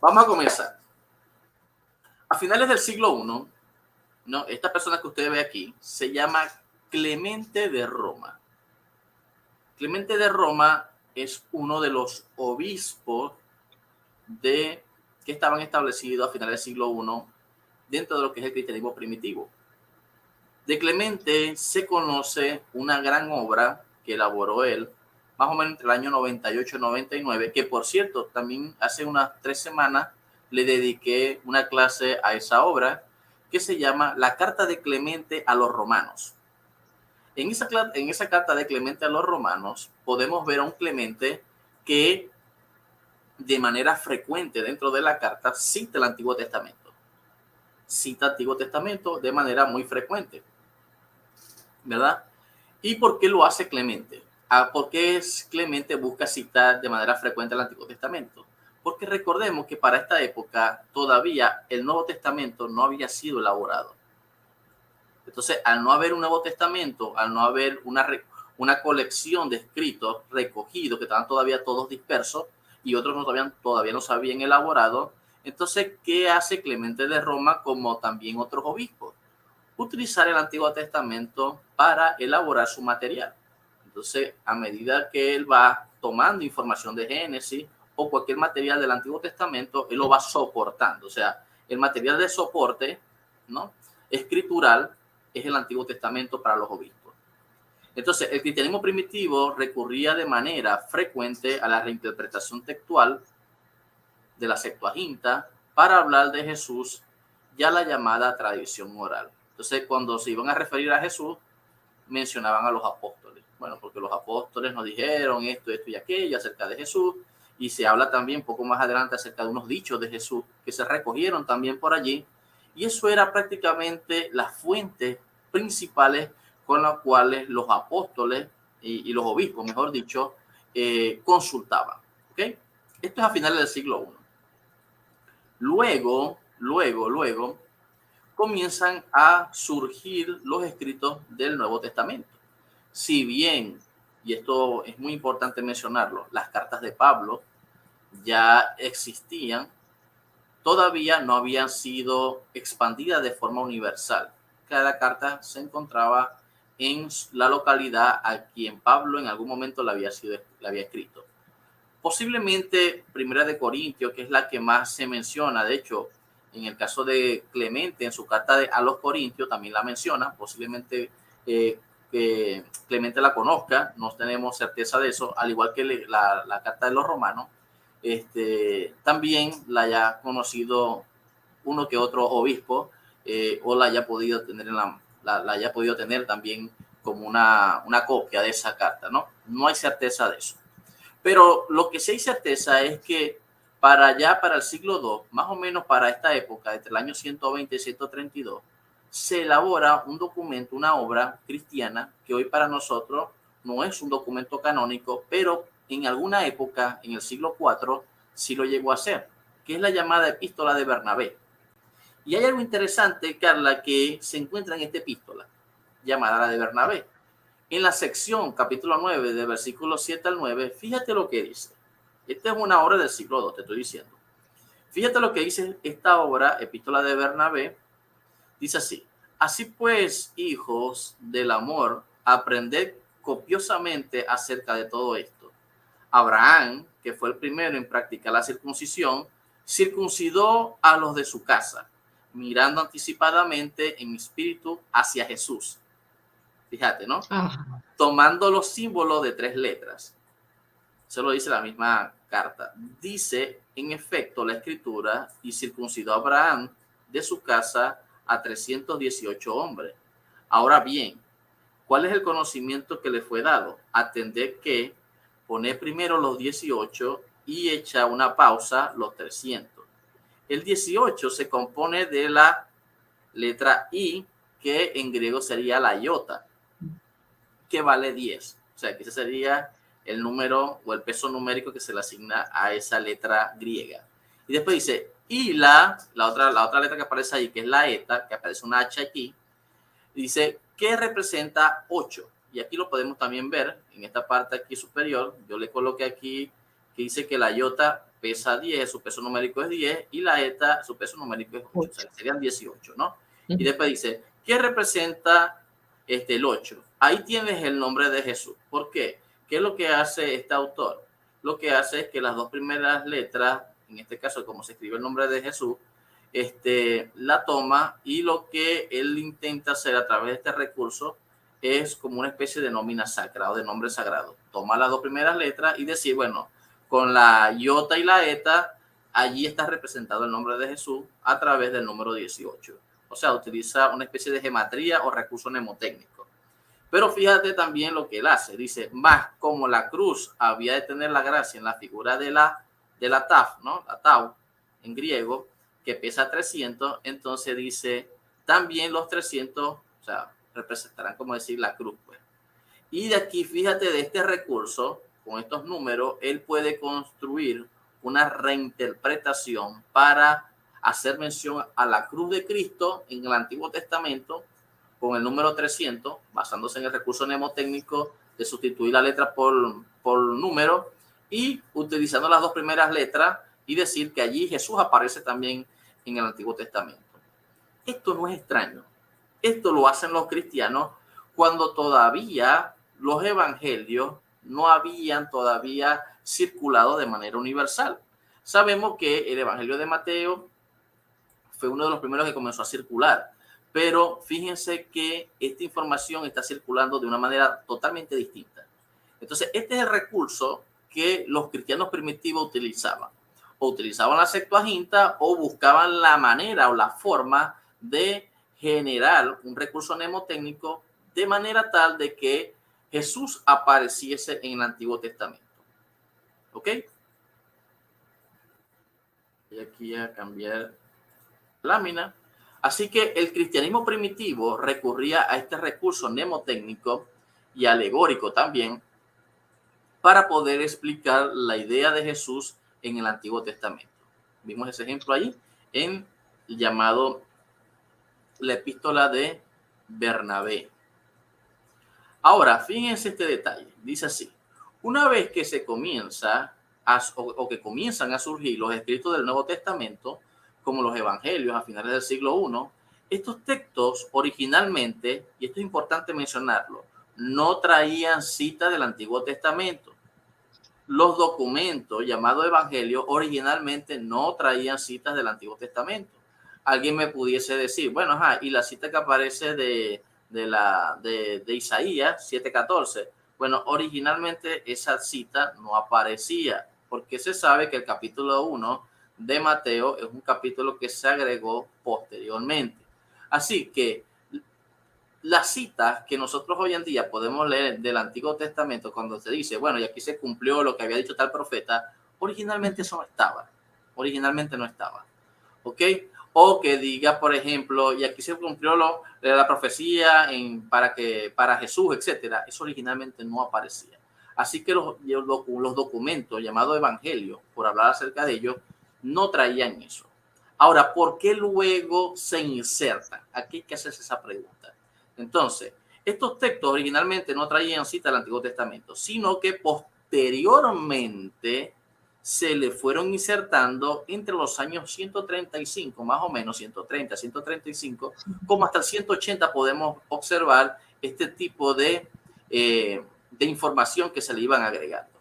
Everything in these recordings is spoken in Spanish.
Vamos a comenzar. A finales del siglo I, ¿no? Esta persona que usted ve aquí se llama Clemente de Roma. Clemente de Roma es uno de los obispos que estaban establecidos a finales del siglo I dentro de lo que es el cristianismo primitivo. De Clemente se conoce una gran obra que elaboró él, más o menos entre el año 98 y 99, que por cierto, también hace unas 3 semanas le dediqué una clase a esa obra, que se llama La Carta de Clemente a los Romanos. En esa carta de Clemente a los Romanos podemos ver a un Clemente que de manera frecuente dentro de la carta cita el Antiguo Testamento. Cita el Antiguo Testamento de manera muy frecuente, ¿verdad? ¿Y por qué lo hace Clemente? ¿Por qué Clemente busca citar de manera frecuente el Antiguo Testamento? Porque recordemos que para esta época todavía el Nuevo Testamento no había sido elaborado. Entonces, al no haber un Nuevo Testamento, al no haber una colección de escritos recogidos que estaban todavía todos dispersos y otros todavía no se habían elaborado, entonces, ¿qué hace Clemente de Roma como también otros obispos? Utilizar el Antiguo Testamento para elaborar su material. Entonces, a medida que él va tomando información de Génesis o cualquier material del Antiguo Testamento, él lo va soportando. O sea, el material de soporte, ¿no?, escritural es el Antiguo Testamento para los obispos. Entonces, el cristianismo primitivo recurría de manera frecuente a la reinterpretación textual de la Septuaginta para hablar de Jesús, ya la llamada tradición oral. Entonces, cuando se iban a referir a Jesús, mencionaban a los apóstoles. Bueno, porque los apóstoles nos dijeron esto y aquello acerca de Jesús, y se habla también un poco más adelante acerca de unos dichos de Jesús que se recogieron también por allí, y eso era prácticamente las fuentes principales con las cuales los apóstoles y los obispos, mejor dicho, consultaban. ¿Okay? Esto es a finales del siglo I. Luego comienzan a surgir los escritos del Nuevo Testamento. Si bien, y esto es muy importante mencionarlo, las cartas de Pablo ya existían, todavía no habían sido expandidas de forma universal. Cada carta se encontraba en la localidad a quien Pablo en algún momento le había escrito. Posiblemente Primera de Corintios, que es la que más se menciona. De hecho, en el caso de Clemente, en su carta a los Corintios también la menciona. Posiblemente que Clemente la conozca, no tenemos certeza de eso, al igual que la carta de los Romanos. También la haya conocido uno que otro obispo, o la haya podido tener la haya podido tener también como una copia de esa carta, ¿no? No hay certeza de eso. Pero lo que sí hay certeza es que para el siglo II, más o menos para esta época, entre el año 120 y 132, se elabora un documento, una obra cristiana que hoy para nosotros no es un documento canónico, pero en alguna época, en el siglo IV, sí lo llegó a ser, que es la llamada Epístola de Bernabé. Y hay algo interesante, Carla, que se encuentra en esta epístola, llamada la de Bernabé. En la sección capítulo 9, de versículos 7 al 9, fíjate lo que dice. Esta es una obra del siglo II, te estoy diciendo. Fíjate lo que dice esta obra, Epístola de Bernabé. Dice así: así pues, hijos del amor, aprended copiosamente acerca de todo esto. Abraham, que fue el primero en practicar la circuncisión, circuncidó a los de su casa, mirando anticipadamente en espíritu hacia Jesús. Fíjate, ¿no? Ajá. Tomando los símbolos de 3 letras. Eso lo dice la misma carta. Dice, en efecto, la escritura: y circuncidó a Abraham de su casa a 318 hombres. Ahora bien, ¿cuál es el conocimiento que le fue dado? Atender que poner primero los 18 y echa una pausa los 300. El 18 se compone de la letra I, que en griego sería la iota, que vale 10. O sea, que ese sería el número o el peso numérico que se le asigna a esa letra griega. Y después dice, y la otra letra que aparece ahí, que es la eta, que aparece una H aquí, dice que representa 8. Y aquí lo podemos también ver en esta parte aquí superior. Yo le coloqué aquí que dice que la iota pesa 10, su peso numérico es 10, y la eta, su peso numérico es 8, o sea, serían 18, ¿no? Y después dice, ¿qué representa el 8? Ahí tienes el nombre de Jesús. ¿Por qué? ¿Qué es lo que hace este autor? Lo que hace es que las dos primeras letras, en este caso, como se escribe el nombre de Jesús, la toma, y lo que él intenta hacer a través de este recurso es como una especie de nómina sacra o de nombre sagrado. Toma las dos primeras letras y decir, bueno, con la iota y la eta, allí está representado el nombre de Jesús a través del número 18. O sea, utiliza una especie de gematría o recurso mnemotécnico. Pero fíjate también lo que él hace. Dice, más como la cruz había de tener la gracia en la figura de la taf, ¿no? La tau, en griego, que pesa 300, entonces dice, también los 300, o sea, representarán, como decir, la cruz, pues. Y de aquí, fíjate, de este recurso, con estos números, él puede construir una reinterpretación para hacer mención a la cruz de Cristo en el Antiguo Testamento con el número 300, basándose en el recurso mnemotécnico de sustituir la letra por número y utilizando las dos primeras letras y decir que allí Jesús aparece también en el Antiguo Testamento. Esto no es extraño. Esto lo hacen los cristianos cuando todavía los evangelios no habían todavía circulado de manera universal. Sabemos que el evangelio de Mateo fue uno de los primeros que comenzó a circular, pero fíjense que esta información está circulando de una manera totalmente distinta. Entonces, este es el recurso que los cristianos primitivos utilizaban. O utilizaban la Septuaginta o buscaban la manera o la forma de generar un recurso mnemotécnico de manera tal de que Jesús apareciese en el Antiguo Testamento. ¿Ok? Y aquí a cambiar lámina. Así que el cristianismo primitivo recurría a este recurso mnemotécnico y alegórico también para poder explicar la idea de Jesús en el Antiguo Testamento. Vimos ese ejemplo ahí en el llamado la epístola de Bernabé. Ahora, fíjense este detalle. Dice así, una vez que se comienza o que comienzan a surgir los escritos del Nuevo Testamento, como los evangelios a finales del siglo I, estos textos originalmente, y esto es importante mencionarlo, no traían citas del Antiguo Testamento. Los documentos llamados evangelios originalmente no traían citas del Antiguo Testamento. Alguien me pudiese decir, bueno, ajá, y la cita que aparece de Isaías 7:14. Bueno, originalmente esa cita no aparecía, porque se sabe que el capítulo 1 de Mateo es un capítulo que se agregó posteriormente. Así que las citas que nosotros hoy en día podemos leer del Antiguo Testamento, cuando se dice, bueno, y aquí se cumplió lo que había dicho tal profeta, originalmente eso no estaba. Originalmente no estaba. ¿Ok? O que diga, por ejemplo, y aquí se cumplió la profecía para Jesús, etcétera. Eso originalmente no aparecía. Así que los documentos llamados evangelios, por hablar acerca de ellos, no traían eso. Ahora, ¿por qué luego se insertan? Aquí hay que hacerse esa pregunta. Entonces, estos textos originalmente no traían cita al Antiguo Testamento, sino que posteriormente se le fueron insertando entre los años 135, más o menos 130, 135, como hasta el 180 podemos observar este tipo de información que se le iban agregando.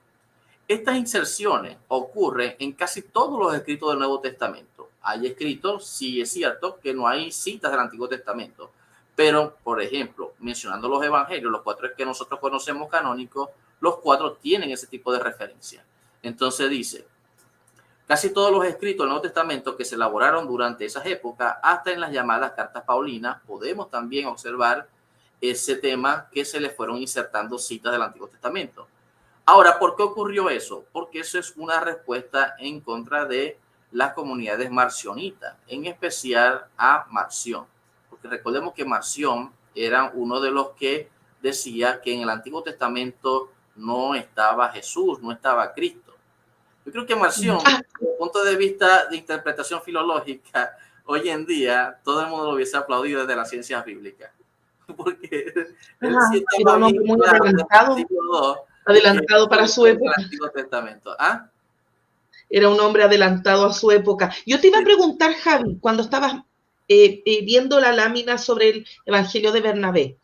Estas inserciones ocurren en casi todos los escritos del Nuevo Testamento. Hay escritos, sí es cierto, que no hay citas del Antiguo Testamento, pero, por ejemplo, mencionando los evangelios, los 4 que nosotros conocemos canónicos, los 4 tienen ese tipo de referencia. Entonces dice, casi todos los escritos del Nuevo Testamento que se elaboraron durante esas épocas, hasta en las llamadas cartas paulinas, podemos también observar ese tema que se le fueron insertando citas del Antiguo Testamento. Ahora, ¿por qué ocurrió eso? Porque eso es una respuesta en contra de las comunidades marcionitas, en especial a Marción. Porque recordemos que Marción era uno de los que decía que en el Antiguo Testamento no estaba Jesús, no estaba Cristo. Yo creo que Marción, desde el punto de vista de interpretación filológica, hoy en día todo el mundo lo hubiese aplaudido desde las ciencias bíblicas. Porque él sí estaba bien claro adelantado para su época. Antiguo Testamento. ¿Ah? Era un hombre adelantado a su época. Yo te iba a preguntar, Javi, cuando estabas viendo la lámina sobre el Evangelio de Bernabé,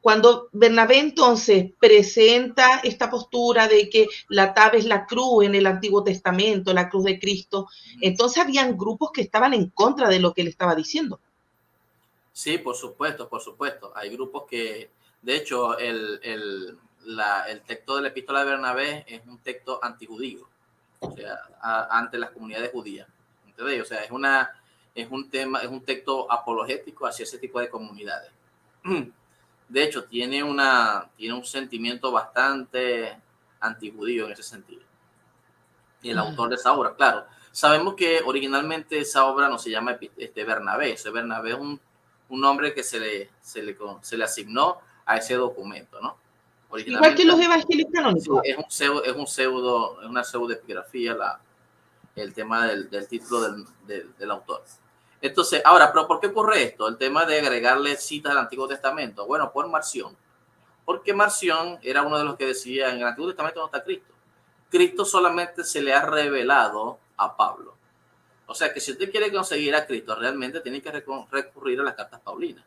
cuando Bernabé entonces presenta esta postura de que la tabla es la cruz en el Antiguo Testamento, la cruz de Cristo, entonces habían grupos que estaban en contra de lo que él estaba diciendo. Sí, por supuesto, por supuesto. Hay grupos que, de hecho, el texto de la epístola de Bernabé es un texto antijudío, o sea, ante las comunidades judías. ¿Entendés? O sea, es un texto apologético hacia ese tipo de comunidades. De hecho, tiene un sentimiento bastante antijudío en ese sentido. Y el autor de esa obra, claro. Sabemos que originalmente esa obra no se llama Bernabé. Bernabé es un nombre que se le asignó a ese documento, ¿no? Igual que los evangelios canónicos. Sí, es una pseudoepigrafía el tema del título del autor. Entonces, ahora, ¿pero por qué ocurre esto? El tema de agregarle citas al Antiguo Testamento. Bueno, por Marción. Porque Marción era uno de los que decía, en el Antiguo Testamento no está Cristo. Cristo solamente se le ha revelado a Pablo. O sea que si usted quiere conseguir a Cristo, realmente tiene que recurrir a las cartas paulinas.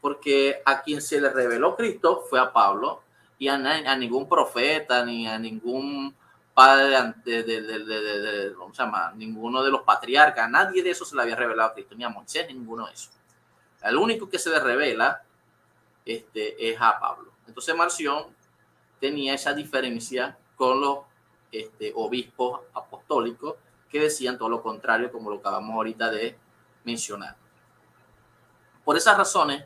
Porque a quien se le reveló Cristo fue a Pablo, y a ningún profeta, ni a ningún padre ¿cómo se llama? Ninguno de los patriarcas, nadie de eso se le había revelado a Cristo, ni a Moisés, ni ninguno de esos. El único que se le revela es a Pablo. Entonces Marción tenía esa diferencia con los obispos apostólicos que decían todo lo contrario, como lo acabamos ahorita de mencionar. Por esas razones,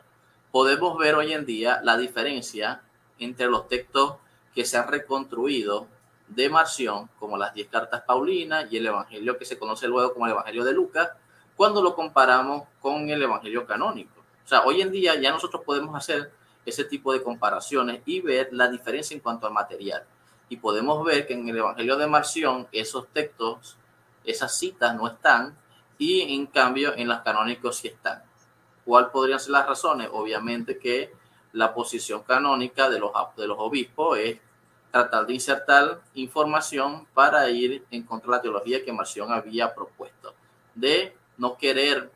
podemos ver hoy en día la diferencia entre los textos que se han reconstruido de Marción, como las 10 cartas paulinas y el evangelio que se conoce luego como el evangelio de Lucas, cuando lo comparamos con el evangelio canónico. O sea, hoy en día ya nosotros podemos hacer ese tipo de comparaciones y ver la diferencia en cuanto al material. Y podemos ver que en el evangelio de Marción esos textos, esas citas no están, y en cambio en las canónicos sí están. ¿Cuál podrían ser las razones? Obviamente que la posición canónica de los obispos es tratar de insertar información para ir en contra de la teología que Marción había propuesto, de no querer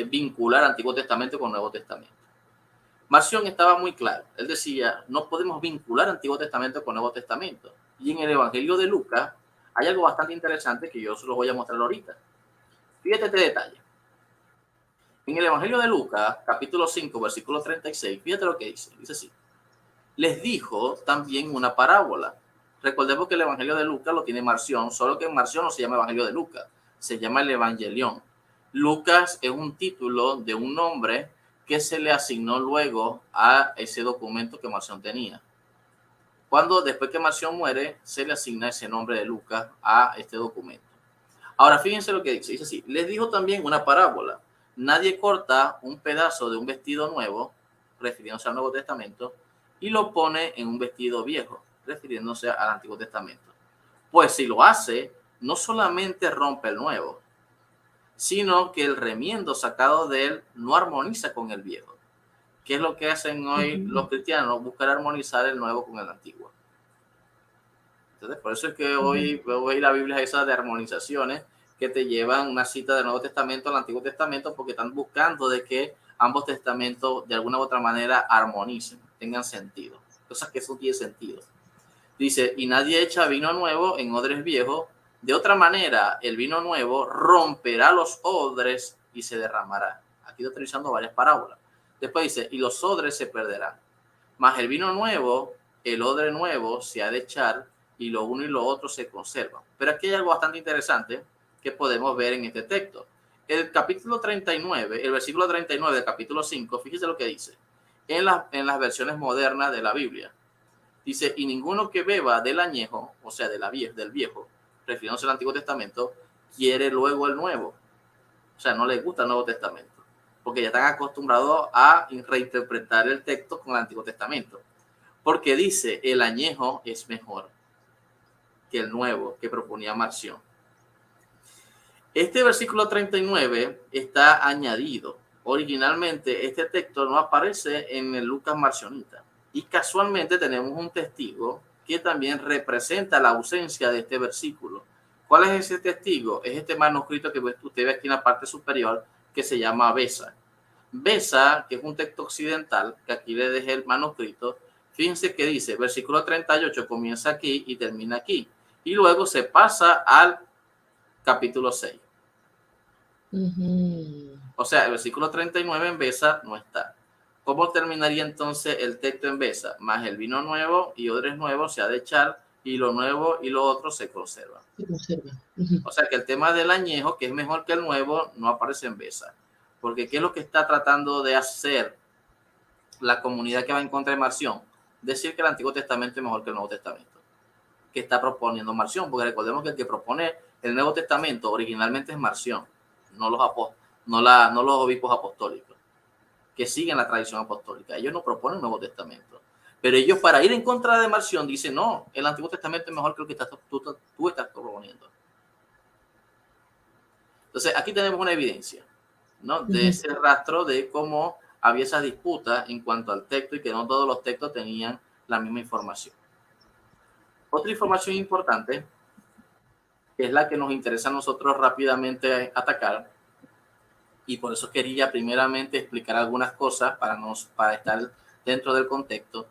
vincular Antiguo Testamento con Nuevo Testamento. Marción estaba muy claro. Él decía, no podemos vincular Antiguo Testamento con Nuevo Testamento. Y en el Evangelio de Lucas hay algo bastante interesante que yo se los voy a mostrar ahorita. Fíjate este detalle. En el Evangelio de Lucas, capítulo 5, versículo 36, fíjate lo que dice. Dice así. Les dijo también una parábola. Recordemos que el Evangelio de Lucas lo tiene Marción, solo que en Marción no se llama Evangelio de Lucas, se llama el Evangelión. Lucas es un título de un nombre que se le asignó luego a ese documento que Marción tenía. Cuando después que Marción muere, se le asigna ese nombre de Lucas a este documento. Ahora, fíjense lo que dice. Dice así, les dijo también una parábola. Nadie corta un pedazo de un vestido nuevo, refiriéndose al Nuevo Testamento, y lo pone en un vestido viejo, refiriéndose al Antiguo Testamento. Pues si lo hace, no solamente rompe el nuevo, sino que el remiendo sacado de él no armoniza con el viejo. ¿Qué es lo que hacen hoy los cristianos? Buscar armonizar el nuevo con el antiguo. Entonces, por eso es que hoy la Biblia es esa de armonizaciones que te llevan una cita del Nuevo Testamento al Antiguo Testamento, porque están buscando de que ambos testamentos de alguna u otra manera armonicen, tengan sentido. Cosas que eso tiene sentido. Dice, y nadie echa vino nuevo en odres viejos. De otra manera, el vino nuevo romperá los odres y se derramará. Aquí estoy utilizando varias parábolas. Después dice, y los odres se perderán. Mas el vino nuevo, el odre nuevo se ha de echar, y lo uno y lo otro se conservan. Pero aquí hay algo bastante interesante que podemos ver en este texto. El capítulo 39, el versículo 39 del capítulo 5, fíjese lo que dice. En las versiones modernas de la Biblia. Dice, y ninguno que beba del añejo, o sea, del viejo, refiriéndose al Antiguo Testamento, quiere luego el nuevo. O sea, no les gusta el Nuevo Testamento, porque ya están acostumbrados a reinterpretar el texto con el Antiguo Testamento. Porque dice, el añejo es mejor que el nuevo que proponía Marción. Este versículo 39 está añadido. Originalmente este texto no aparece en el Lucas marcionita. Y casualmente tenemos un testigo que también representa la ausencia de este versículo. ¿Cuál es ese testigo? Es este manuscrito que usted ve aquí en la parte superior, que se llama Besa. Besa, que es un texto occidental, que aquí le dejé el manuscrito. Fíjense que dice, versículo 38 comienza aquí y termina aquí. Y luego se pasa al capítulo 6. O sea, el versículo 39 en Besa no está. ¿Cómo terminaría entonces el texto en Besa? Más el vino nuevo y odres nuevos se ha de echar, y lo nuevo y lo otro se conserva. O sea que el tema del añejo, que es mejor que el nuevo, no aparece en Besa. Porque ¿qué es lo que está tratando de hacer la comunidad que va en contra de Marción? Decir que el Antiguo Testamento es mejor que el Nuevo Testamento. Que está proponiendo Marción, porque recordemos que el que propone el Nuevo Testamento originalmente es Marción, no los obispos apostólicos, que siguen la tradición apostólica. Ellos no proponen el Nuevo Testamento. Pero ellos, para ir en contra de Marción, dicen, no, el Antiguo Testamento es mejor que lo que tú estás proponiendo. Entonces, aquí tenemos una evidencia, ¿no? De ese rastro de cómo había esa disputa en cuanto al texto y que no todos los textos tenían la misma información. Otra información importante, que es la que nos interesa a nosotros rápidamente atacar, y por eso quería primeramente explicar algunas cosas para estar dentro del contexto,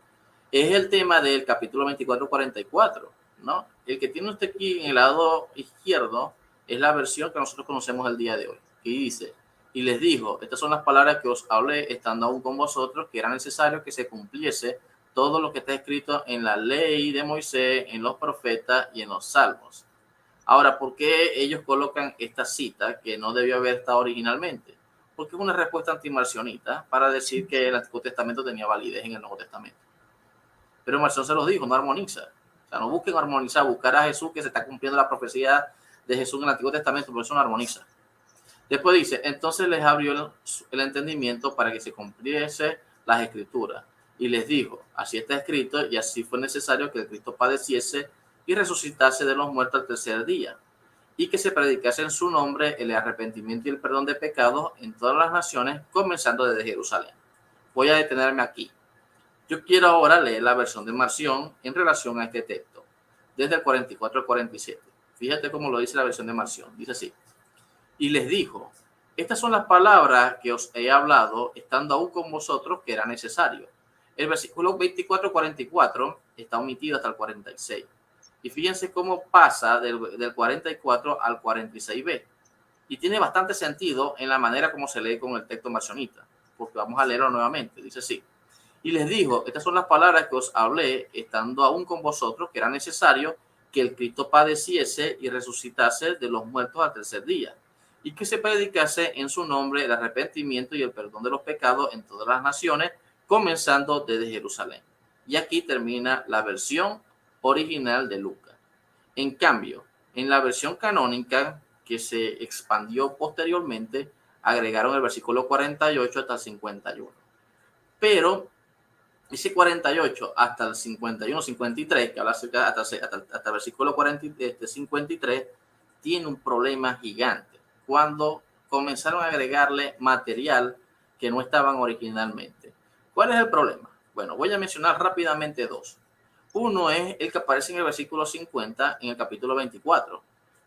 es el tema del capítulo 24-44, ¿no? El que tiene usted aquí en el lado izquierdo es la versión que nosotros conocemos el día de hoy, que dice, y les dijo, estas son las palabras que os hablé estando aún con vosotros, que era necesario que se cumpliese todo lo que está escrito en la ley de Moisés, en los profetas y en los salmos. Ahora, ¿por qué ellos colocan esta cita que no debió haber estado originalmente? Porque es una respuesta antimarcionista para decir que el Antiguo Testamento tenía validez en el Nuevo Testamento. Pero Marción se los dijo, no armoniza. O sea, no busquen armonizar, buscar a Jesús, que se está cumpliendo la profecía de Jesús en el Antiguo Testamento, por eso no armoniza. Después dice, entonces les abrió el entendimiento para que se cumpliese las escrituras. Y les dijo, así está escrito, y así fue necesario que el Cristo padeciese y resucitase de los muertos al tercer día, y que se predicase en su nombre el arrepentimiento y el perdón de pecados en todas las naciones, comenzando desde Jerusalén. Voy a detenerme aquí. Yo quiero ahora leer la versión de Marción en relación a este texto, desde el 44 al 47. Fíjate cómo lo dice la versión de Marción. Dice así, y les dijo, estas son las palabras que os he hablado, estando aún con vosotros, que era necesario. El versículo 24-44 está omitido hasta el 46. Y fíjense cómo pasa del 44 al 46b. Y tiene bastante sentido en la manera como se lee con el texto marcionita, porque vamos a leerlo nuevamente. Dice así. Y les dijo, estas son las palabras que os hablé, estando aún con vosotros, que era necesario que el Cristo padeciese y resucitase de los muertos al tercer día, y que se predicase en su nombre el arrepentimiento y el perdón de los pecados en todas las naciones, comenzando desde Jerusalén. Y aquí termina la versión original de Lucas. En cambio, en la versión canónica que se expandió posteriormente, agregaron el versículo 48 hasta el 51. Pero ese 48 hasta el 51, 53, que habla acerca hasta el versículo 53, tiene un problema gigante. Cuando comenzaron a agregarle material que no estaban originalmente. ¿Cuál es el problema? Bueno, voy a mencionar rápidamente dos. Uno es el que aparece en el versículo 50 en el capítulo 24.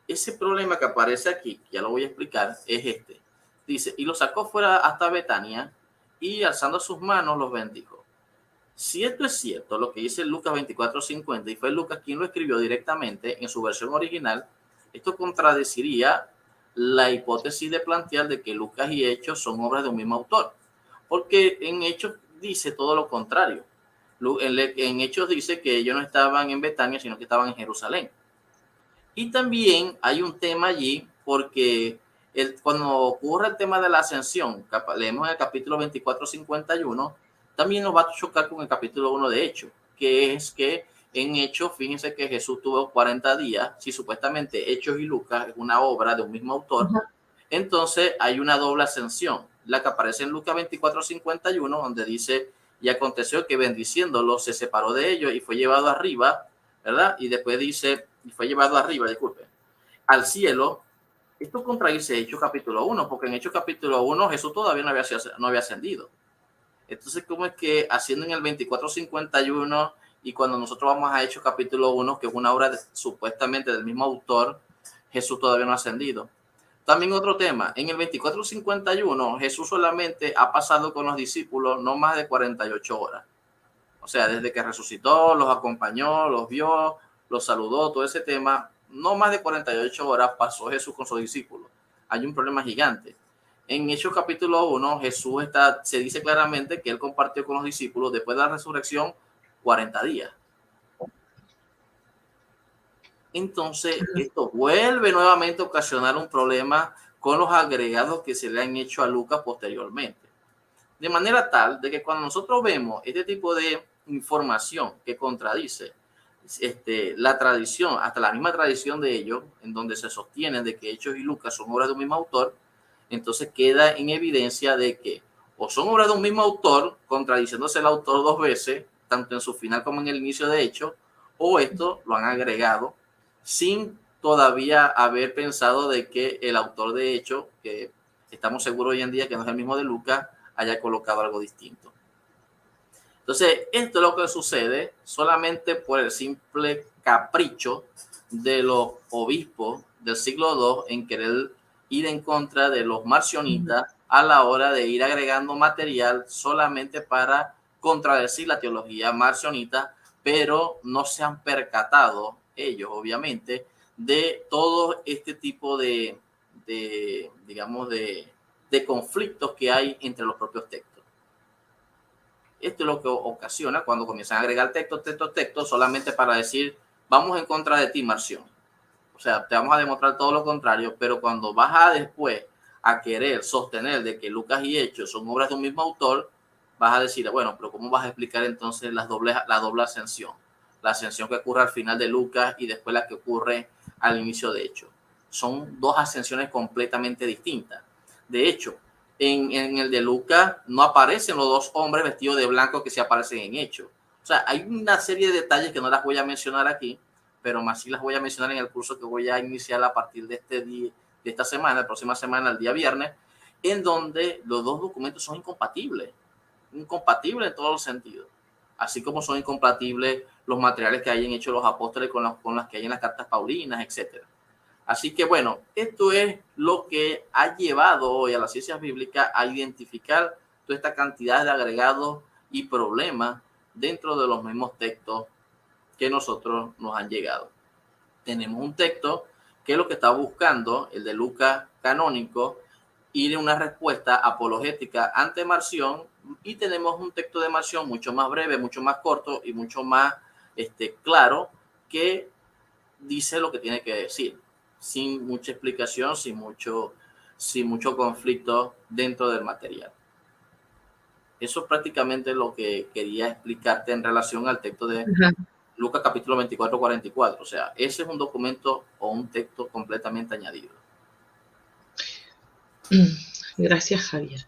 Ese problema que aparece aquí, ya lo voy a explicar, es este. Dice, y lo sacó fuera hasta Betania y alzando sus manos los bendijo. Si esto es cierto, lo que dice Lucas 24:50, y fue Lucas quien lo escribió directamente en su versión original, esto contradeciría la hipótesis de plantear de que Lucas y Hechos son obras de un mismo autor, porque en Hechos dice todo lo contrario. En Hechos dice que ellos no estaban en Betania, sino que estaban en Jerusalén. Y también hay un tema allí, porque cuando ocurre el tema de la ascensión, leemos en el capítulo 24:51, también nos va a chocar con el capítulo 1 de Hechos, que es que en Hechos, fíjense que Jesús tuvo 40 días, si supuestamente Hechos y Lucas es una obra de un mismo autor, entonces hay una doble ascensión, la que aparece en Lucas 24:51, donde dice, y aconteció que bendiciéndolo se separó de ellos y fue llevado arriba, ¿verdad? Y después dice, y fue llevado arriba, disculpe, al cielo. Esto contradice Hechos capítulo 1, porque en Hechos capítulo 1 Jesús todavía no había ascendido. Entonces, ¿cómo es que haciendo en el 24:51 y cuando nosotros vamos a Hechos capítulo 1, que es una obra supuestamente del mismo autor, Jesús todavía no ha ascendido. También otro tema, en el 24:51 Jesús solamente ha pasado con los discípulos no más de 48 horas. O sea, desde que resucitó, los acompañó, los vio, los saludó, todo ese tema, no más de 48 horas pasó Jesús con sus discípulos. Hay un problema gigante. En Hechos capítulo 1, Jesús se dice claramente que él compartió con los discípulos después de la resurrección 40 días. Entonces, esto vuelve nuevamente a ocasionar un problema con los agregados que se le han hecho a Lucas posteriormente. De manera tal de que cuando nosotros vemos este tipo de información que contradice la tradición, hasta la misma tradición de ellos, en donde se sostienen de que Hechos y Lucas son obras de un mismo autor, entonces queda en evidencia de que o son obras de un mismo autor, contradiciéndose el autor dos veces, tanto en su final como en el inicio de Hechos, o esto lo han agregado sin todavía haber pensado de que el autor de Hechos, que estamos seguros hoy en día que no es el mismo de Lucas, haya colocado algo distinto. Entonces, esto es lo que sucede solamente por el simple capricho de los obispos del siglo II en querer ir en contra de los marcionitas a la hora de ir agregando material solamente para contradecir la teología marcionita, pero no se han percatado ellos, obviamente, de todo este tipo de conflictos que hay entre los propios textos. Esto es lo que ocasiona cuando comienzan a agregar texto, solamente para decir, vamos en contra de ti, Marción. O sea, te vamos a demostrar todo lo contrario, pero cuando vas a después a querer sostener de que Lucas y Hechos son obras de un mismo autor, vas a decir, bueno, pero ¿cómo vas a explicar entonces la doble ascensión? La ascensión que ocurre al final de Lucas y después la que ocurre al inicio de Hechos. Son dos ascensiones completamente distintas. De hecho, en el de Lucas no aparecen los dos hombres vestidos de blanco que sí aparecen en Hechos. O sea, hay una serie de detalles que no las voy a mencionar aquí, pero más sí las voy a mencionar en el curso que voy a iniciar a partir de esta semana, la próxima semana, el día viernes, en donde los dos documentos son incompatibles en todos los sentidos, así como son incompatibles los materiales que hay en Hechos de los Apóstoles con las que hay en las cartas paulinas, etcétera. Así que bueno, esto es lo que ha llevado hoy a las ciencias bíblicas a identificar toda esta cantidad de agregados y problemas dentro de los mismos textos que nosotros nos han llegado. Tenemos un texto que es lo que está buscando, el de Lucas canónico, ir en una respuesta apologética ante Marción, y tenemos un texto de Marción mucho más breve, mucho más corto y mucho más claro, que dice lo que tiene que decir, sin mucha explicación, sin mucho conflicto dentro del material. Eso es prácticamente lo que quería explicarte en relación al texto de Lucas capítulo 24:44. O sea, ese es un documento o un texto completamente añadido. Gracias, Javier.